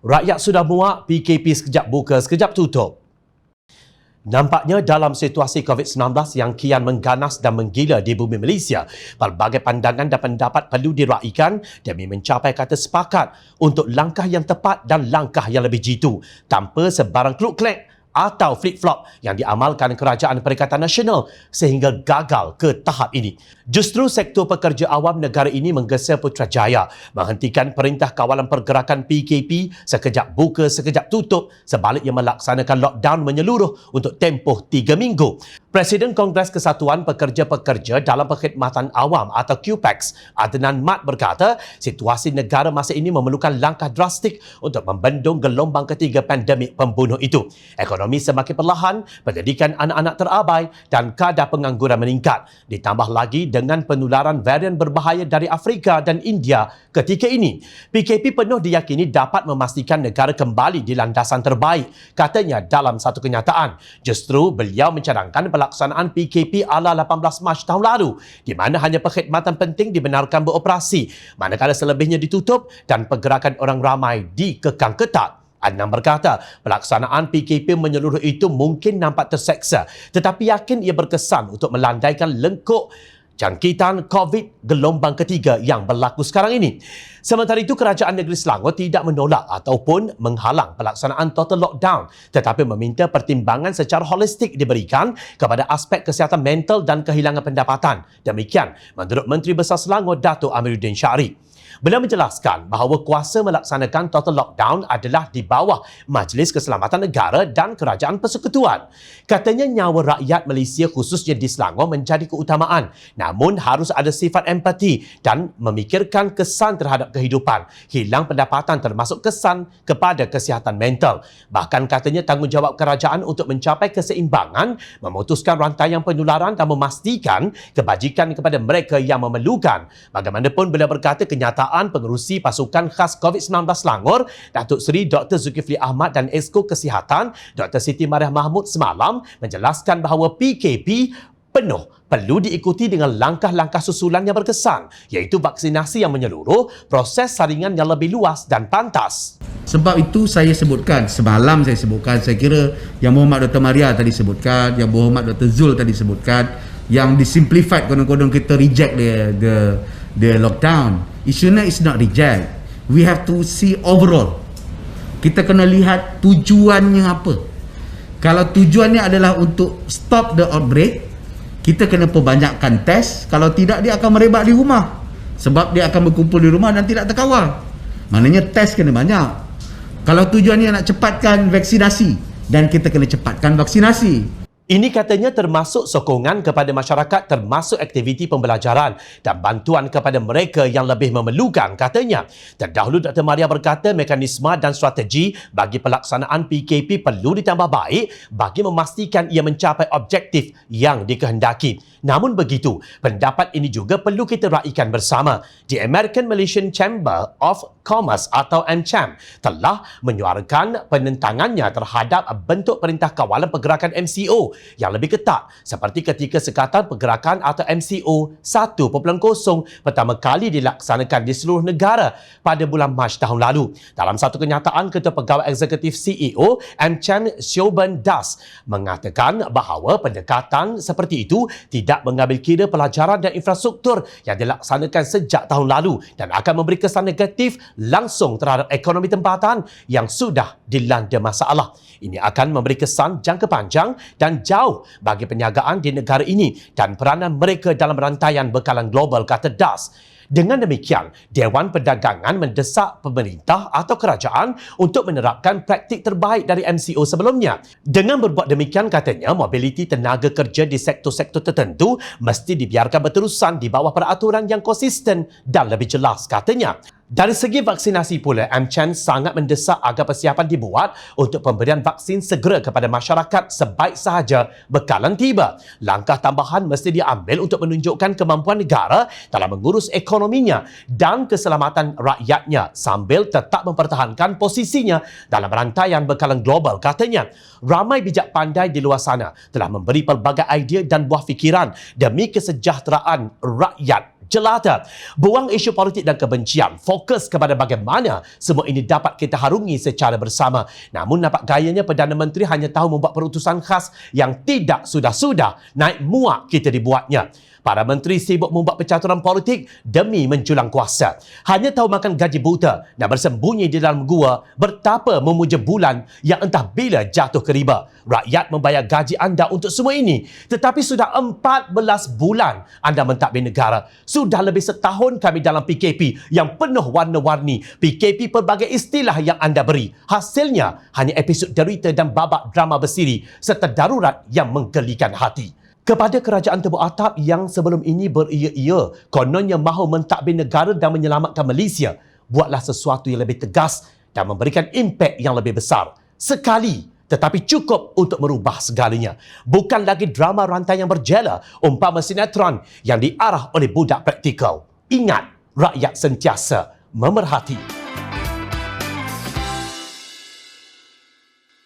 Rakyat sudah muak, PKP sekejap buka, sekejap tutup. Nampaknya dalam situasi COVID-19 yang kian mengganas dan menggila di bumi Malaysia, pelbagai pandangan dan pendapat perlu diraikan demi mencapai kata sepakat untuk langkah yang tepat dan langkah yang lebih jitu tanpa sebarang kluk-klek atau flip-flop yang diamalkan Kerajaan Perikatan Nasional sehingga gagal ke tahap ini. Justru sektor pekerja awam negara ini menggesa Putrajaya menghentikan Perintah Kawalan Pergerakan PKP sekejap buka, sekejap tutup sebaliknya melaksanakan lockdown menyeluruh untuk tempoh 3 minggu. Presiden Kongres Kesatuan Pekerja-Pekerja dalam Perkhidmatan Awam atau QPEX, Adnan Mat berkata, situasi negara masa ini memerlukan langkah drastik untuk membendung gelombang ketiga pandemik pembunuh itu. Ekonomi semakin perlahan, pendidikan anak-anak terabai dan kadar pengangguran meningkat. Ditambah lagi dengan penularan varian berbahaya dari Afrika dan India ketika ini. PKP penuh diyakini dapat memastikan negara kembali di landasan terbaik, katanya dalam satu kenyataan. Justru beliau mencadangkan pelaksanaan PKP ala 18 Mac tahun lalu di mana hanya perkhidmatan penting dibenarkan beroperasi manakala selebihnya ditutup dan pergerakan orang ramai dikekang ketat. Adnan berkata, pelaksanaan PKP menyeluruh itu mungkin nampak terseksa tetapi yakin ia berkesan untuk melandaikan lengkuk jangkitan COVID gelombang ketiga yang berlaku sekarang ini. Sementara itu, Kerajaan Negeri Selangor tidak menolak ataupun menghalang pelaksanaan total lockdown tetapi meminta pertimbangan secara holistik diberikan kepada aspek kesihatan mental dan kehilangan pendapatan. Demikian menurut Menteri Besar Selangor, Datuk Amiruddin Syarif. Beliau menjelaskan bahawa kuasa melaksanakan total lockdown adalah di bawah Majlis Keselamatan Negara dan Kerajaan Persekutuan. Katanya nyawa rakyat Malaysia khususnya di Selangor menjadi keutamaan, namun harus ada sifat empati dan memikirkan kesan terhadap kehidupan, hilang pendapatan termasuk kesan kepada kesihatan mental. Bahkan katanya tanggungjawab kerajaan untuk mencapai keseimbangan, memutuskan rantaian penularan dan memastikan kebajikan kepada mereka yang memerlukan. Bagaimanapun beliau berkata kenyataan Pengerusi Pasukan Khas COVID-19 Selangor, Datuk Seri Dr. Zulkifli Ahmad dan Esko Kesihatan, Dr. Siti Mariah Mahmud semalam menjelaskan bahawa PKP penuh perlu diikuti dengan langkah-langkah susulan yang berkesan, iaitu vaksinasi yang menyeluruh, proses saringan yang lebih luas dan pantas. Sebab itu saya sebutkan, semalam saya sebutkan, saya kira yang Muhammad Dr. Maria tadi sebutkan, yang Muhammad Dr. Zul tadi sebutkan, yang disimplified kodong-kodong kita reject the lockdown. Isunya is not reject. We have to see overall. Kita kena lihat tujuannya apa. Kalau tujuannya adalah untuk stop the outbreak, kita kena perbanyakkan test. Kalau tidak, dia akan merebak di rumah. Sebab dia akan berkumpul di rumah dan tidak terkawal. Maknanya test kena banyak. Kalau tujuannya nak cepatkan vaksinasi, dan kita kena cepatkan vaksinasi. Ini katanya termasuk sokongan kepada masyarakat termasuk aktiviti pembelajaran dan bantuan kepada mereka yang lebih memerlukan, katanya. Terdahulu Dr. Maria berkata mekanisme dan strategi bagi pelaksanaan PKP perlu ditambah baik bagi memastikan ia mencapai objektif yang dikehendaki. Namun begitu, pendapat ini juga perlu kita raikan bersama. The American Malaysian Chamber of Commerce atau AmCham telah menyuarakan penentangannya terhadap bentuk Perintah Kawalan Pergerakan MCO yang lebih ketat seperti ketika Sekatan Pergerakan atau MCO 1.0 pertama kali dilaksanakan di seluruh negara pada bulan Mac tahun lalu. Dalam satu kenyataan, Ketua Pegawai Eksekutif CEO AmCham Siobhan Das mengatakan bahawa pendekatan seperti itu tidak mengambil kira pelajaran dan infrastruktur yang dilaksanakan sejak tahun lalu dan akan memberi kesan negatif langsung terhadap ekonomi tempatan yang sudah dilanda masalah. Ini akan memberi kesan jangka panjang dan jauh bagi perniagaan di negara ini dan peranan mereka dalam rantaian bekalan global, kata Das. Dengan demikian, Dewan Perdagangan mendesak pemerintah atau kerajaan untuk menerapkan praktik terbaik dari MCO sebelumnya. Dengan berbuat demikian, katanya, mobiliti tenaga kerja di sektor-sektor tertentu mesti dibiarkan berterusan di bawah peraturan yang konsisten dan lebih jelas, katanya. Dari segi vaksinasi pula, AmCham sangat mendesak agar persiapan dibuat untuk pemberian vaksin segera kepada masyarakat sebaik sahaja bekalan tiba. Langkah tambahan mesti diambil untuk menunjukkan kemampuan negara dalam mengurus ekonominya dan keselamatan rakyatnya sambil tetap mempertahankan posisinya dalam rantaian bekalan global, katanya. Ramai bijak pandai di luar sana telah memberi pelbagai idea dan buah fikiran demi kesejahteraan rakyat jelata. Buang isu politik dan kebencian, fokus kepada bagaimana semua ini dapat kita harungi secara bersama. Namun nampak gayanya Perdana Menteri hanya tahu membuat perutusan khas yang tidak sudah-sudah naik muak kita dibuatnya. Para menteri sibuk membuat percaturan politik demi menjulang kuasa. Hanya tahu makan gaji buta dan bersembunyi di dalam gua bertapa memuja bulan yang entah bila jatuh ke riba. Rakyat membayar gaji anda untuk semua ini. Tetapi sudah 14 bulan anda mentadbir negara. Sudah lebih setahun kami dalam PKP yang penuh warna-warni. PKP pelbagai istilah yang anda beri. Hasilnya hanya episod derita dan babak drama bersiri serta darurat yang menggelikan hati. Kepada kerajaan tebuk atap yang sebelum ini beria-ia, kononnya mahu mentadbir negara dan menyelamatkan Malaysia, buatlah sesuatu yang lebih tegas dan memberikan impak yang lebih besar. Sekali, tetapi cukup untuk merubah segalanya. Bukan lagi drama rantai yang berjela, umpama sinetron yang diarah oleh budak praktikal. Ingat, rakyat sentiasa memerhati.